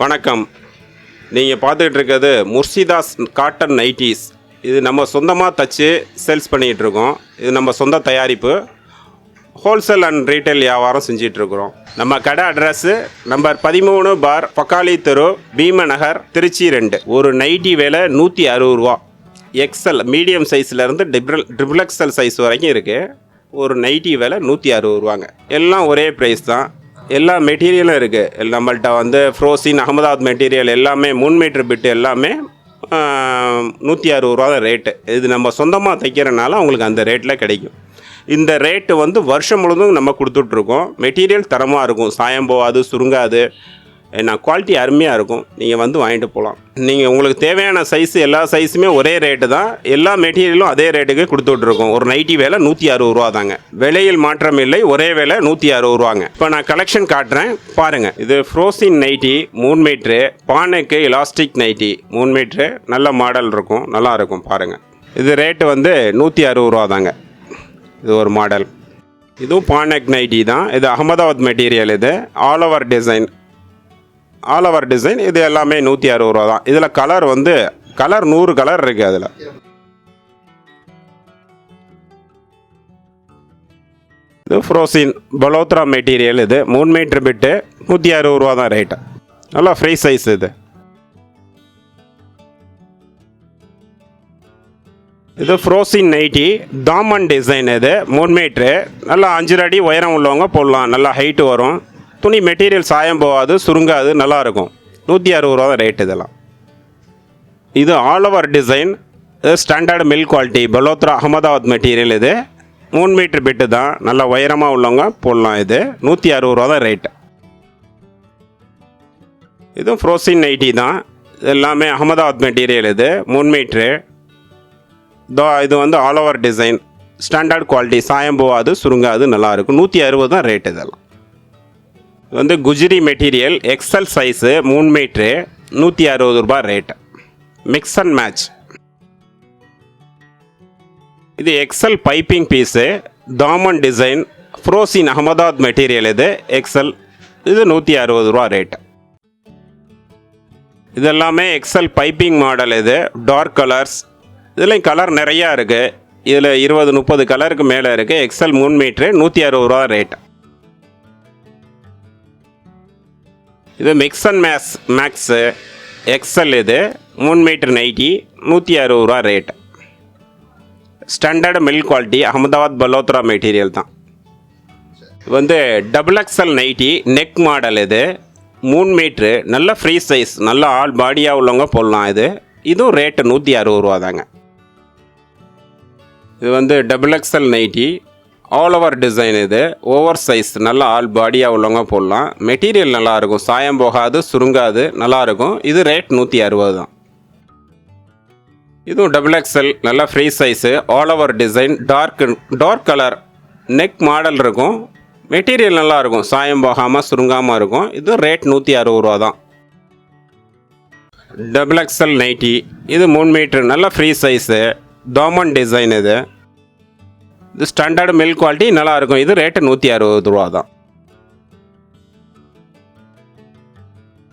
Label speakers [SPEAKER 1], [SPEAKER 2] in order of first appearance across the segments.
[SPEAKER 1] வணக்கம். நீங்கள் பார்த்துக்கிட்டு இருக்கிறது முர்சிதாஸ் காட்டன் நைட்டிஸ். இது நம்ம சொந்தமாக தச்சு சேல்ஸ் பண்ணிகிட்ருக்கோம். இது நம்ம சொந்த தயாரிப்பு. ஹோல்சேல் அண்ட் ரீட்டைல் வியாபாரம் செஞ்சிட்ருக்குறோம். நம்ம கடை அட்ரஸ்ஸு நம்பர் 13 பார் பக்காளி தெரு, பீமநகர், திருச்சி 2. ஒரு நைட்டி விலை 160 ரூபா. எக்ஸல் மீடியம் சைஸ்லேருந்து ட்ரிபிள் எக்ஸல் சைஸ் வரைக்கும் இருக்குது. ஒரு நைட்டி விலை 160 ரூபாங்க. எல்லாம் ஒரே ப்ரைஸ் தான். எல்லா மெட்டீரியலும் இருக்குது நம்மள்கிட்ட. ஃப்ரோசின் அகமதாபாத் மெட்டீரியல் எல்லாமே 3 மீட்டர் பிட்டு எல்லாமே 160 ரூபா தான் ரேட்டு. இது நம்ம சொந்தமாக தைக்கிறனால உங்களுக்கு அந்த ரேட்டில் கிடைக்கும். இந்த ரேட்டு வருஷம் முழுதும் நம்ம கொடுத்துட்ருக்கோம். மெட்டீரியல் தரமாக இருக்கும், சாயம் போகாது, சுருங்காது, குவாலிட்டி அருமையாக இருக்கும். நீங்கள் வாங்கிட்டு போகலாம். நீங்கள் உங்களுக்கு தேவையான சைஸு எல்லா சைஸுமே ஒரே ரேட்டு தான். எல்லா மெட்டீரியலும் அதே ரேட்டுக்கு கொடுத்துட்ருக்கோம். ஒரு நைட்டி விலை 160 ரூபா தாங்க. விலையில் மாற்றம் இல்லை, ஒரே விலை 160 ரூபாங்க. இப்போ நான் கலெக்ஷன் காட்டுறேன் பாருங்கள். இது ஃப்ரோசின் நைட்டி 3 மீட்ரு, பானைக்கு எலாஸ்டிக் நைட்டி 3 மீட்ரு, நல்ல மாடல் இருக்கும், நல்லாயிருக்கும் பாருங்கள். இது ரேட்டு 160 ரூபா தாங்க. இது ஒரு மாடல். இதுவும் பானக் நைட்டி தான். இது அகமதாபாத் மெட்டீரியல். இது ஆல் ஓவர் டிசைன். இது எல்லாமே 160 ரூபா தான். இதில் கலர் 100 கலர் இருக்குது. அதில் இது ஃப்ரோசின் பலோத்ரா மெட்டீரியல். இது 3 மீட்டர் பிட்டு 160 ரூபா தான் ரேட்டு. நல்லா ஃப்ரீ சைஸ். இது ஃப்ரோசின் நைட்டி தாமன் டிசைன். இது 3 மீட்ரு, நல்லா 5 அடி உயரம் உள்ளவங்க போடலாம். நல்லா ஹைட்டு வரும். துணி மெட்டீரியல் சாயம் போகாது, சுருங்காது, நல்லாயிருக்கும். 160 ரூபா தான் ரேட். இதெல்லாம் இது ஆல் ஓவர் டிசைன். இது standard mill quality Balotra Ahmedabad material. இது 3 மீட்டர் பிட்டு தான், நல்லா உயரமாக உள்ளவங்க போடலாம். இது 160 ரூபா தான் ரேட்டு. இதுவும் ஃப்ரோசின் நைட்டி தான். எல்லாமே அகமதாபாத் மெட்டீரியல். இது 3 மீட்ரு. இது all over design, standard quality, சாயம் போகாது, சுருங்காது, நல்லாயிருக்கும். 160 தான் ரேட். இதெல்லாம் குஜ்ரி மெட்டீரியல் எக்ஸல் சைஸு 3 மீட்ரு 160 ரூபா ரேட்டு. Mix and match. இது எக்ஸல் பைப்பிங் பீஸு, தாமன் டிசைன், ஃப்ரோசின் அகமதாபாத் மெட்டீரியல். இது எக்ஸல். இது 160 ரூபா ரேட்டு. இதெல்லாமே எக்ஸல் பைப்பிங் மாடல். இது டார்க் கலர்ஸ். இதுலேயும் கலர் நிறையா இருக்குது. இதில் 20-30 கலருக்கு மேலே இருக்குது. எக்ஸல் 3 மீட்ரு 160 ரூபா ரேட்டு. இது மிக்ஸ் அண்ட் மேக்ஸு எக்ஸல். இது 3 மீட்டர் நைட்டி 160 ரூபா rate. Standard mill quality Ahmedabad Balotra material தான். Double XL nighty neck model. இது 3 மீட்ரு, நல்ல ஃப்ரீ சைஸ், நல்ல ஆல் பாடியாக உள்ளவங்க போடலாம். இதுவும் ரேட்டு 160 ரூபா தாங்க. இது double XL nighty all over design. இது ஓவர் சைஸ், நல்ல ஆல் பாடியாக உள்ளவங்க போடலாம். மெட்டீரியல் நல்லாயிருக்கும், சாயம் போகாது, சுருங்காது, நல்லாயிருக்கும். இது ரேட் 160 தான். இதுவும் டபுள் எக்ஸல், நல்ல free size, all over design, dark colour neck model இருக்கும். மெட்டீரியல் நல்லாயிருக்கும், சாயம் போகாமல், சுருங்காமல் இருக்கும். இது ரேட் 160 ரூபா தான். Double XL nighty. இது 3 மீட்ரு, நல்ல ஃப்ரீ சைஸு, தாமன் டிசைன். இது ஸ்டாண்டர்டு மில் குவாலிட்டி, நல்லாயிருக்கும். இது ரேட்டு 160 ரூபா தான்.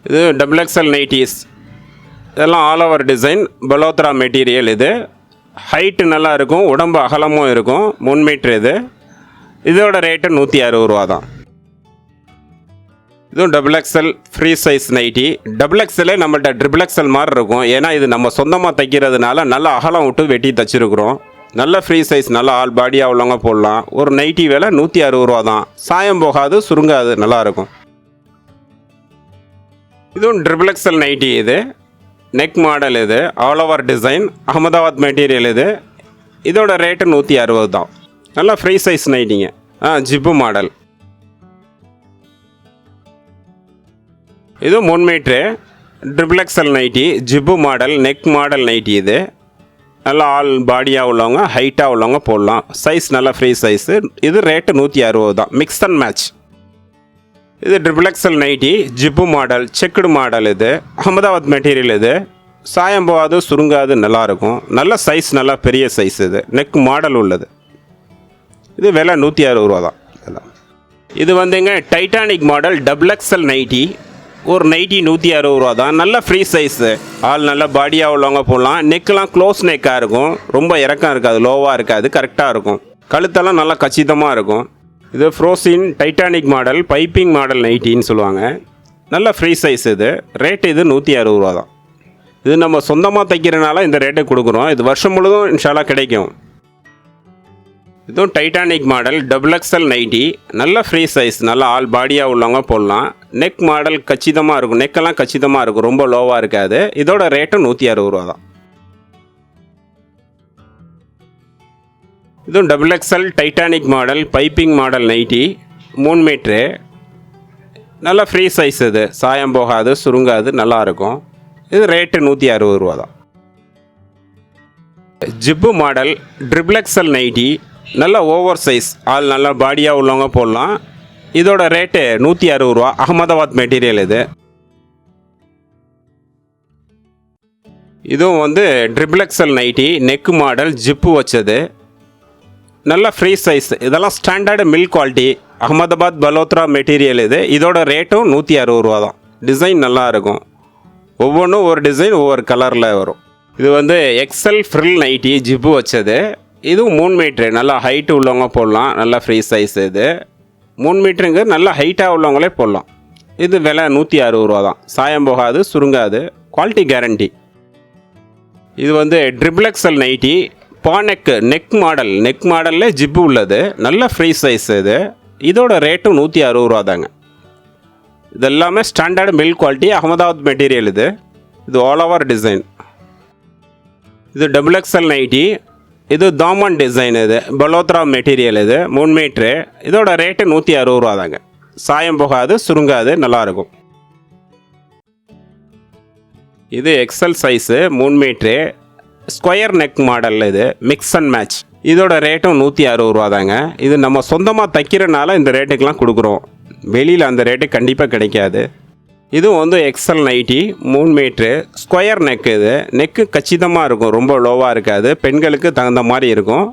[SPEAKER 1] இது டபுள் எக்ஸல் நைட்டிஸ். இதெல்லாம் all over design Balotra material. இது ஹைட்டு நல்லா இருக்கும், உடம்பு அகலமும் இருக்கும். 3 மீட்ரு. இதோட ரேட்டு 160 ரூபா தான். இதுவும் double XL free size nighty. Double எக்ஸலே நம்மள்கிட்ட ட்ரிபிள் எக்ஸல் மாதிரி இருக்கும். ஏன்னா இது நம்ம சொந்தமாக தைக்கிறதுனால நல்லா அகலம் விட்டு வெட்டி தைச்சிருக்கிறோம். நல்ல ஃப்ரீ சைஸ், நல்ல ஆல் பாடியாக உள்ளவங்க போடலாம். ஒரு நைட்டி விலை 160 ரூபா தான். சாயம் போகாது, சுருங்காது, நல்லாயிருக்கும். இதுவும் ட்ரிபிள் எக்ஸல் நைட்டி. இது நெக் மாடல். இது all over design Ahmedabad material. இதோட ரேட்டு 160 தான். நல்லா ஃப்ரீ சைஸ் நைட்டிங்க. Zip model. இது 3 metre triple XL nighty, zip model, neck model nighty. இது நல்லா ஆல் பாடியாக உள்ளவங்க, ஹைட்டாக உள்ளவங்க போடலாம். சைஸ் நல்லா ஃப்ரீ சைஸு. இது ரேட்டு 160 தான். Mix and match. இது triple XL nighty, zip model, checked model. இது அகமதாபாத் மெட்டீரியல். இது சாயம் போகாது, சுருங்காது, நல்லாயிருக்கும். நல்ல சைஸ், நல்லா பெரிய சைஸ். இது நெக் மாடல் உள்ளது. இது விலை 160 ரூபா தான். இது Titanic model double XL nighty ஒரு நைட்டி 160 ரூபா தான். நல்ல ஃப்ரீ சைஸு, ஆள் நல்ல பாடியாக உள்ளவங்க போடலாம். நெக்கெலாம் க்ளோஸ் நெக்காக இருக்கும், ரொம்ப இறக்கம் இருக்காது, லோவாக இருக்காது, கரெக்டாக இருக்கும். கழுத்தெல்லாம் நல்லா கச்சிதமாக இருக்கும். இது ஃப்ரோசின் டைட்டானிக் மாடல் பைப்பிங் மாடல் நைட்டின்னு சொல்லுவாங்க. நல்ல ஃப்ரீ சைஸ் இது. ரேட்டு இது 160 ரூபா தான். இது நம்ம சொந்தமாக தைக்கிறனால இந்த ரேட்டு கொடுக்குறோம். இது வருஷம் முழுதும் இன்ஷால்லா கிடைக்கும். இதுவும் டைட்டானிக் மாடல் XXL நைட்டி. நல்ல ஃப்ரீ சைஸ், நல்லா ஆள் பாடியாக உள்ளவங்க போடலாம். நெக் மாடல் கச்சிதமாக இருக்கும், நெக்கெல்லாம் கச்சிதமாக இருக்கும், ரொம்ப லோவாக இருக்காது. இதோட ரேட்டும் 160 ரூபா தான். இதுவும் XXL Titanic model piping model nighty 3 metre. நல்ல ஃப்ரீ சைஸ் இது, சாயம் போகாது, சுருங்காது, நல்லாயிருக்கும். இது ரேட்டு 160 ரூபா தான். Zip model XXL nighty. நல்ல ஓவர் சைஸ், ஆள் நல்லா பாடியாக உள்ளவங்க போடலாம். இதோட ரேட்டு 160 ரூபா. அகமதாபாத் மெட்டீரியல் இது. இதுவும் வந்து XXL nighty, neck model, zip வச்சது. நல்ல ஃப்ரீ சைஸ், இதெல்லாம் standard mill quality, Ahmedabad Balotra material இது. இதோட ரேட்டும் 160 ரூபா தான். டிசைன் நல்லா இருக்கும், ஒவ்வொன்றும் ஒரு டிசைன் ஒவ்வொரு கலரில் வரும். இது வந்து எக்ஸல் ஃப்ரில் நைட்டி, ஜிப்பு வச்சது. இதுவும் 3 மீட்ரு, நல்லா ஹைட்டு உள்ளவங்க போடலாம். நல்லா ஃப்ரீ சைஸ் இது. 3 மீட்டருங்க, நல்லா ஹைட்டாக உள்ளவங்களே போடலாம். இது விலை 160 ரூபா தான். சாயம் போகாது, சுருங்காது, குவாலிட்டி கேரண்டி. இது வந்து XXL நைட்டி பானெக்கு நெக் மாடல், நெக் மாடலில் ஜிப்பு உள்ளது. நல்ல ஃப்ரீ சைஸ் இது. இதோட ரேட்டும் 160 ரூபா தாங்க. இது எல்லாமே standard mill quality, Ahmedabad material இது. இது ஆல் ஓவர் டிசைன். இது XXL நைட்டி. இது தாமன் டிசைன், இது பலோத்ரா மெட்டீரியல் இது. 3 மீட்ரு. இதோட ரேட்டு 160 ரூபா தாங்க. சாயம் போகாது, சுருங்காது, நல்லாயிருக்கும். இது XL size 3 metre square neck model. இது மிக்ஸ் அண்ட் மேட்ச். இதோட ரேட்டும் 160 ரூபா தாங்க. இது நம்ம சொந்தமாக தைக்கிறனால இந்த ரேட்டுக்கெலாம் கொடுக்குறோம். வெளியில் அந்த ரேட்டு கண்டிப்பாக கிடைக்காது. இதுவும் வந்து XL nighty 3 metre square neck. இது நெக்கு கச்சிதமாக இருக்கும், ரொம்ப லோவாக இருக்காது, பெண்களுக்கு தகுந்த மாதிரி இருக்கும்.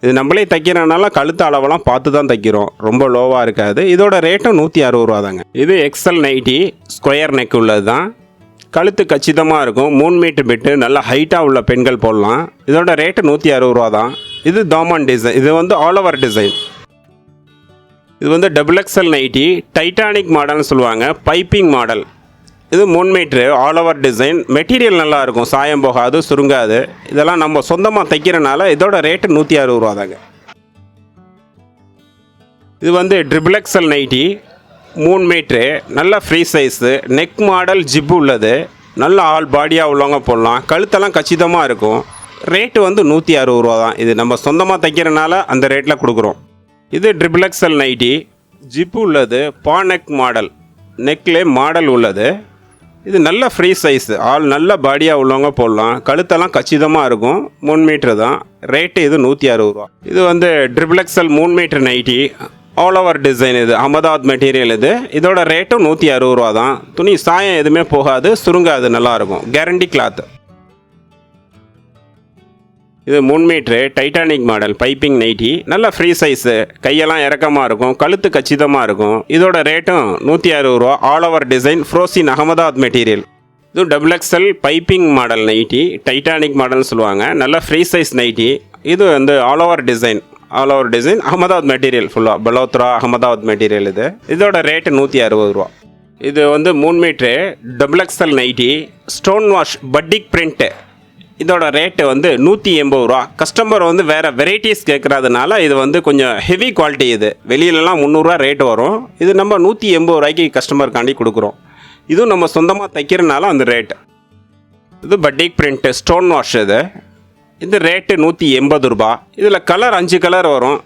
[SPEAKER 1] இது நம்மளே தைக்கிறனால கழுத்து அளவெல்லாம் பார்த்து தான் தைக்கிறோம், ரொம்ப லோவாக இருக்காது. இதோட ரேட்டும் 160 ரூபா தாங்க. இது எக்ஸல் நைட்டி ஸ்கொயர் நெக் உள்ளது தான். கழுத்து கச்சிதமாக இருக்கும், 3 மீட்டர் பிட்டு, நல்லா ஹைட்டாக உள்ள பெண்கள் போடலாம். இதோட ரேட்டு 160 ரூபா தான். இது தாமன் டிசைன், இது வந்து ஆல் ஓவர் டிசைன். இது வந்து XXL நைட்டி டைட்டானிக் மாடல்னு சொல்லுவாங்க, பைப்பிங் மாடல். இது 3 metre all over design. Material நல்லாயிருக்கும், சாயம் போகாது, சுருங்காது. இதெல்லாம் நம்ம சொந்தமாக தைக்கிறனால இதோட ரேட்டு 160 ரூபா தாங்க. இது வந்து XXL நைட்டி 3 மீட்ரு, நல்ல free size, neck model, zip உள்ளது. நல்ல ஆள் பாடியாக உள்ளவங்க போடலாம். கழுத்தெல்லாம் கச்சிதமாக இருக்கும். ரேட்டு வந்து 160 ரூபா தான். இது நம்ம சொந்தமாக தைக்கிறனால அந்த ரேட்டில் கொடுக்குறோம். இது XXL நைட்டி ஜிப்பு உள்ளது, பானெக் மாடல், நெக்லே மாடல் உள்ளது. இது நல்ல ஃப்ரீ சைஸு, ஆள் நல்ல பாடியாக உள்ளவங்க போடலாம். கழுத்தெல்லாம் கச்சிதமாக இருக்கும். 3 மீட்ரு தான். ரேட்டு இது 160 ரூபா. இது வந்து XXL 3 metre nighty all over design. இது அகமதாபாத் மெட்டீரியல் இது. இதோட ரேட்டும் 160 ரூபா தான். துணி சாயம் எதுவுமே போகாது, சுருங்காது, நல்லாயிருக்கும், கேரண்டி கிளாத்து. இது 3 metre Titanic model piping nighty. நல்ல ஃப்ரீ சைஸு, கையெல்லாம் இறக்கமாக இருக்கும், கழுத்து கச்சிதமாக இருக்கும். இதோட ரேட்டும் 160 ரூபா. ஆல் ஓவர் டிசைன், ஃப்ரோசின் அகமதாபாத் மெட்டீரியல். இது XXL piping model nighty, Titanic மாடல்னு சொல்லுவாங்க. நல்ல ஃப்ரீ சைஸ் நைட்டி. இது வந்து all over design, all over design, Ahmedabad material, ஃபுல்லாக பலோத்ரா அகமதாபாத் மெட்டீரியல் இது. இதோட ரேட்டு 160 ரூபா. இது வந்து 3 metre XXL nighty stone wash batik print. இதோட ரேட்டு வந்து 180 ரூபா. கஸ்டமர் வந்து வேறு வெரைட்டிஸ் கேட்குறதுனால இது வந்து கொஞ்சம் ஹெவி குவாலிட்டி. இது வெளியிலலாம் 300 ரூபா ரேட்டு வரும். இது நம்ம 180 ரூபாய்க்கு கஸ்டமருக்காண்டி கொடுக்குறோம். இதுவும் நம்ம சொந்தமாக தைக்கிறனால அந்த ரேட்டு. இது பட்டிக் பிரிண்ட்டு ஸ்டோன் வாஷ். இது ரேட்டு 180 ரூபா. இதில் கலர் 5 கலர் வரும்.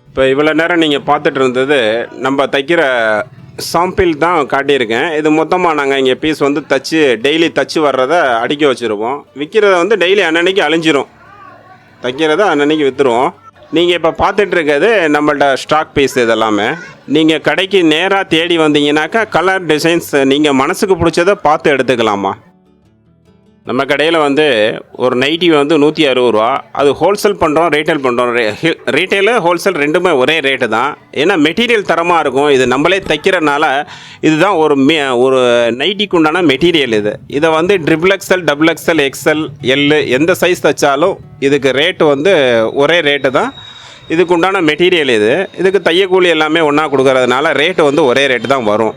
[SPEAKER 1] இப்போ இவ்வளோ நேரம் நீங்கள் பார்த்துட்டு இருந்தது நம்ம தைக்கிற சாம்பிள் தான் காட்டியிருக்கேன். இது மொத்தமாக நாங்கள் இங்கே பீஸ் வந்து தச்சு டெய்லி தச்சு வர்றதை அடுக்கி வச்சுருவோம். விற்கிறத வந்து டெய்லி அன்னன்னைக்கு அழிஞ்சிரும், தைக்கிறத அன்னன்னைக்கு விற்றுருவோம். நீங்கள் இப்போ பார்த்துட்ருக்கிறது நம்மள்ட்ட ஸ்டாக் பீஸ். இதெல்லாமே நீங்கள் கடைக்கு நேராக தேடி வந்தீங்கன்னாக்கா கலர் டிசைன்ஸ் நீங்கள் மனசுக்கு பிடிச்சதை பார்த்து எடுத்துக்கலாமா. நம்ம கடையில் வந்து ஒரு நைட்டி வந்து 160 ரூபா. அது ஹோல்சேல் பண்ணுறோம், ரீட்டைல் பண்ணுறோம். ரீட்டைலு ஹோல்சேல் ரெண்டுமே ஒரே ரேட்டு தான். ஏன்னா மெட்டீரியல் தரமாக இருக்கும். இது நம்மளே தைக்கிறனால இதுதான் ஒரு நைட்டிக்கு உண்டான மெட்டீரியல் இது. இதை வந்து XXL, XXL, XL, L எந்த சைஸ் தைச்சாலும் இதுக்கு ரேட்டு வந்து ஒரே ரேட்டு தான். இதுக்கு உண்டான மெட்டீரியல் இதுக்கு தையக்கூலி எல்லாமே ஒன்றா கொடுக்கறதுனால ரேட்டு வந்து ஒரே ரேட்டு தான் வரும்.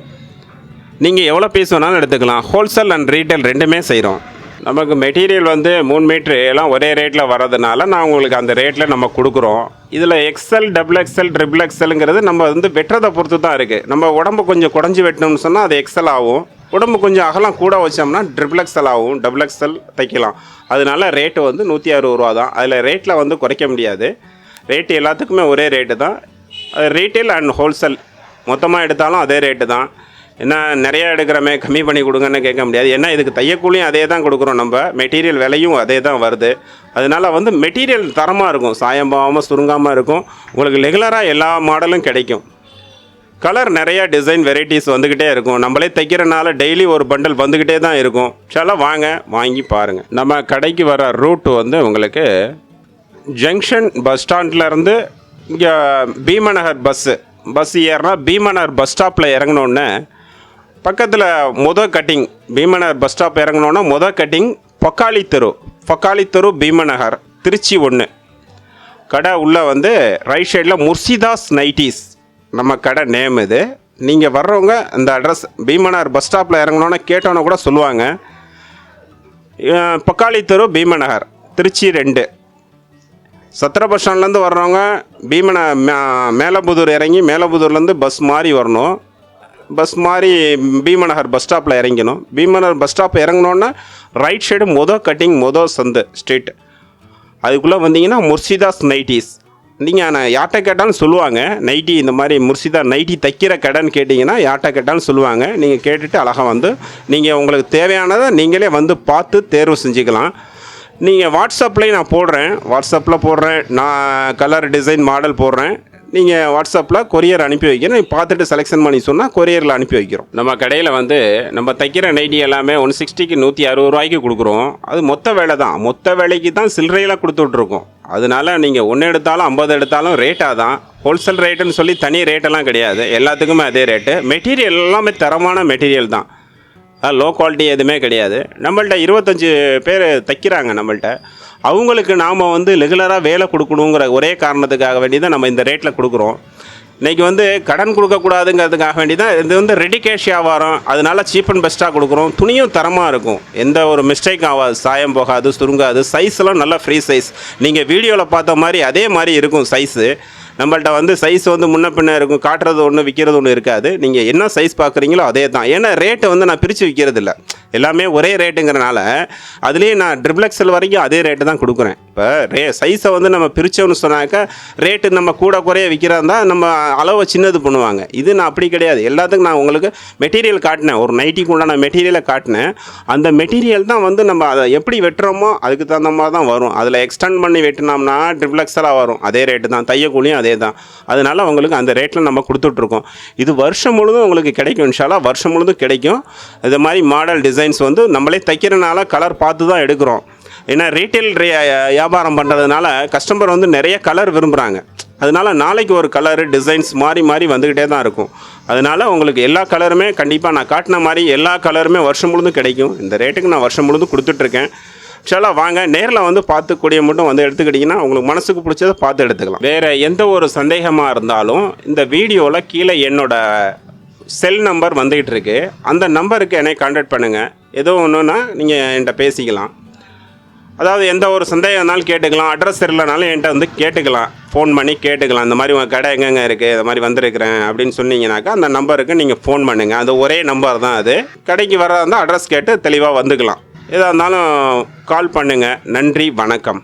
[SPEAKER 1] நீங்கள் எவ்வளோ பீஸ் வேணாலும் எடுத்துக்கலாம். ஹோல்சேல் அண்ட் ரீட்டைல் ரெண்டுமே செய்கிறோம். நமக்கு மெட்டீரியல் வந்து 3 மீட்ரு எல்லாம் ஒரே ரேட்டில் வரதுனால நான் உங்களுக்கு அந்த ரேட்டில் நம்ம கொடுக்குறோம். இதில் XL, XXL, XXLங்கிறது நம்ம வந்து வெட்டுறதை பொறுத்து தான் இருக்குது. நம்ம உடம்பு கொஞ்சம் குடஞ்சி வெட்டணும்னு சொன்னால் அது XL ஆகும். உடம்பு கொஞ்சம் அகலம் கூட வச்சோம்னா XXL ஆகும். XXL தைக்கலாம். அதனால ரேட்டு வந்து 160 ரூபா தான். அதில் ரேட்டில் வந்து குறைக்க முடியாது. ரேட்டு எல்லாத்துக்குமே ஒரே ரேட்டு தான். ரீட்டைல் அண்ட் ஹோல்சேல் மொத்தமாக எடுத்தாலும் அதே ரேட்டு தான். ஏன்னா நிறையா எடுக்கிறமே கம்மி பண்ணி கொடுங்கன்னு கேட்க முடியாது. ஏன்னா இதுக்கு தையக்கூலியும் அதே தான் கொடுக்குறோம். நம்ம மெட்டீரியல் விலையும் அதே தான் வருது. அதனால் வந்து மெட்டீரியல் தரமாக இருக்கும், சாயம் போகாமல் சுருங்காமல் இருக்கும். உங்களுக்கு ரெகுலராக எல்லா மாடலும் கிடைக்கும். கலர் நிறையா டிசைன் வெரைட்டிஸ் வந்துக்கிட்டே இருக்கும். நம்மளே தைக்கிறனால டெய்லி ஒரு பண்டல் வந்துக்கிட்டே தான் இருக்கும். சில வாங்கி பாருங்கள். நம்ம கடைக்கு வர ரூட் வந்து உங்களுக்கு ஜங்ஷன் பஸ் ஸ்டாண்ட்லேருந்து இங்கே பீமநகர் பஸ் ஏறினா பீமநகர் பஸ் ஸ்டாப்பில் இறங்கினோன்னே பக்கத்தில் கட்டிங் பீமநகர் பஸ் ஸ்டாப் இறங்கினோன்னா கட்டிங் பக்காளி தெரு பீமநகர் திருச்சி 1 கடை உள்ளே வந்து ரைட் சைடில் முர்சிதாஸ் நைட்டிஸ் நம்ம கடை நேம் இது. நீங்கள் வர்றவங்க இந்த அட்ரஸ் பீமநகர் பஸ் ஸ்டாப்பில் இறங்கினோன்னா கேட்டோன்னே கூட சொல்லுவாங்க. பக்காளி தெரு பீமநகர் திருச்சி 2. சத்திர பஸ் ஸ்டாண்ட்லேருந்து வர்றவங்க மேலபுதூர் இறங்கி மேலபுதூர்லேருந்து பஸ் மாறி வரணும். பஸ் மாறி பீமநகர் பஸ் ஸ்டாப்பில் இறங்கணும். பீமநகர் பஸ் ஸ்டாப் இறங்கினோன்னா ரைட் சைடு கட்டிங் சந்து ஸ்ட்ரீட். அதுக்குள்ளே வந்தீங்கன்னா முர்சிதாஸ் நைட்டிஸ். நீங்கள் நான் யார்கிட்ட கேட்டாலும் சொல்லுவாங்க. நைட்டி இந்த மாதிரி முர்சிதா நைட்டி தைக்கிற கடைன்னு கேட்டிங்கன்னா யார்கிட்ட கேட்டாலும் சொல்லுவாங்க. நீங்கள் கேட்டுட்டு அழகாக வந்து நீங்கள் உங்களுக்கு தேவையானதை நீங்களே வந்து பார்த்து தேர்வு செஞ்சுக்கலாம். நீங்கள் வாட்ஸ்அப்லேயும் நான் வாட்ஸ்அப்பில் போடுறேன். நான் கலர் டிசைன் மாடல் போடுறேன். நீங்கள் வாட்ஸ்அப்பில் கொரியர் அனுப்பி வைக்கிறேன். பார்த்துட்டு செலெக்ஷன் பண்ணி சொன்னால் கொரியரில் அனுப்பி வைக்கிறோம். நம்ம கடையில் வந்து நம்ம தைக்கிற நைட்டி எல்லாமே 160க்கு 160 ரூபாய்க்கு கொடுக்குறோம். அது மொத்த வேலை தான். மொத்த வேலைக்கு தான் சில்லறையில் கொடுத்துட்ருக்கோம். அதனால நீங்கள் 1 எடுத்தாலும் 50 எடுத்தாலும் ரேட்டாக தான். ஹோல்சேல் ரேட்டுன்னு சொல்லி தனி ரேட்டெல்லாம் கிடையாது. எல்லாத்துக்குமே அதே ரேட்டு. மெட்டீரியல் எல்லாமே தரமான மெட்டீரியல் தான். லோ குவாலிட்டி எதுவுமே கிடையாது. நம்மள்ட்ட 25 பேர் தைக்கிறாங்க. நம்மள்ட்ட அவங்களுக்கு நாம் வந்து ரெகுலராக வேலை கொடுக்கணுங்கிற ஒரே காரணத்துக்காக வேண்டி தான் நம்ம இந்த ரேட்டில் கொடுக்குறோம். இன்றைக்கி வந்து கடன் கொடுக்கக்கூடாதுங்கிறதுக்காக வேண்டி தான் இது வந்து ரெடி கேஷ் வியாபாரம். அதனால சீப் அண்ட் பெஸ்ட்டாக கொடுக்குறோம். துணியும் தரமாக இருக்கும். எந்த ஒரு மிஸ்டேக் ஆகாது, சாயம் போகாது, சுருங்காது. சைஸ்லாம் நல்லா ஃப்ரீ சைஸ். நீங்கள் வீடியோவில் பார்த்த மாதிரி அதே மாதிரி இருக்கும் சைஸு. நம்மள்ட்ட வந்து சைஸ் வந்து முன்ன பின்ன இருக்கும். காட்டுறது ஒன்று விற்கிறது ஒன்று இருக்காது. நீங்கள் என்ன சைஸ் பார்க்குறீங்களோ அதே தான். ஏன்னா ரேட்டை வந்து நான் பிரித்து விற்கிறதில்ல. எல்லாமே ஒரே ரேட்டுங்கிறனால அதுலேயே நான் XXL வரைக்கும் அதே ரேட்டு தான் கொடுக்குறேன். இப்போ சைஸை வந்து நம்ம பிரித்தோன்னு சொன்னாக்கா ரேட்டு நம்ம கூட குறைய விற்கிறதா நம்ம அளவை சின்னது பண்ணுவாங்க. இது நான் அப்படி கிடையாது. எல்லாத்துக்கும் நான் உங்களுக்கு மெட்டீரியல் காட்டினேன். ஒரு நைட்டிக்கு உண்டான மெட்டீரியலை காட்டினேன். அந்த மெட்டீரியல் தான் வந்து நம்ம அதை எப்படி வெட்டுறோமோ அதுக்கு தகுந்த மாதிரி தான் வரும். அதில் எக்ஸ்டெண்ட் பண்ணி வெட்டினோம்னா XXL வரும். அதே ரேட்டு தான். தையக்கூலியும் அதே தான். அதனால் உங்களுக்கு அந்த ரேட்டில் நம்ம கொடுத்துட்ருக்கோம். இது வருஷம் முழுதும் உங்களுக்கு கிடைக்கும். இன்ஷால்லா வருஷம் முழுதும் கிடைக்கும். இது மாதிரி மாடல் டிசைன்ஸ் வந்து நம்மளே தைக்கிறனால கலர் பார்த்து தான் எடுக்கிறோம். ஏன்னா ரீட்டைல் வியாபாரம் பண்ணுறதுனால கஸ்டமர் வந்து நிறைய கலர் விரும்புகிறாங்க. அதனால் நாளைக்கு ஒரு கலரு டிசைன்ஸ் மாறி வந்துக்கிட்டே தான் இருக்கும். அதனால் உங்களுக்கு எல்லா கலருமே கண்டிப்பாக நான் காட்டின மாதிரி எல்லா கலருமே வருஷம் முழுதும் கிடைக்கும். இந்த ரேட்டுக்கு நான் வருஷம் முழுதும் கொடுத்துட்ருக்கேன். சில வாங்க நேரில் வந்து பார்த்துக்கூடிய மட்டும் வந்து எடுத்துக்கிட்டிங்கன்னா உங்களுக்கு மனசுக்கு பிடிச்சதை பார்த்து எடுத்துக்கலாம். வேறு எந்த ஒரு சந்தேகமாக இருந்தாலும் இந்த வீடியோவில் கீழே என்னோடய செல் நம்பர் வந்துக்கிட்டு இருக்கு. அந்த நம்பருக்கு என்னை கான்டாக்ட் பண்ணுங்கள். ஏதோ ஒன்றுன்னா நீங்கள் என்கிட்ட பேசிக்கலாம். அதாவது எந்த ஒரு சந்தேகம் இருந்தாலும் கேட்டுக்கலாம். அட்ரஸ் தெரியலனாலும் என்கிட்ட வந்து கேட்டுக்கலாம். ஃபோன் பண்ணி கேட்டுக்கலாம். இந்த மாதிரி உங்கள் கடை எங்கெங்கே இருக்குது, இது மாதிரி வந்திருக்கிறேன் அப்படின்னு சொன்னீங்கன்னாக்கா அந்த நம்பருக்கு நீங்கள் ஃபோன் பண்ணுங்கள். அது ஒரே நம்பர் தான். அது கடைக்கு வர்றதா இருந்தால் அட்ரஸ் கேட்டு தெளிவாக வந்துக்கலாம். எதாக இருந்தாலும் கால் பண்ணுங்கள். நன்றி, வணக்கம்.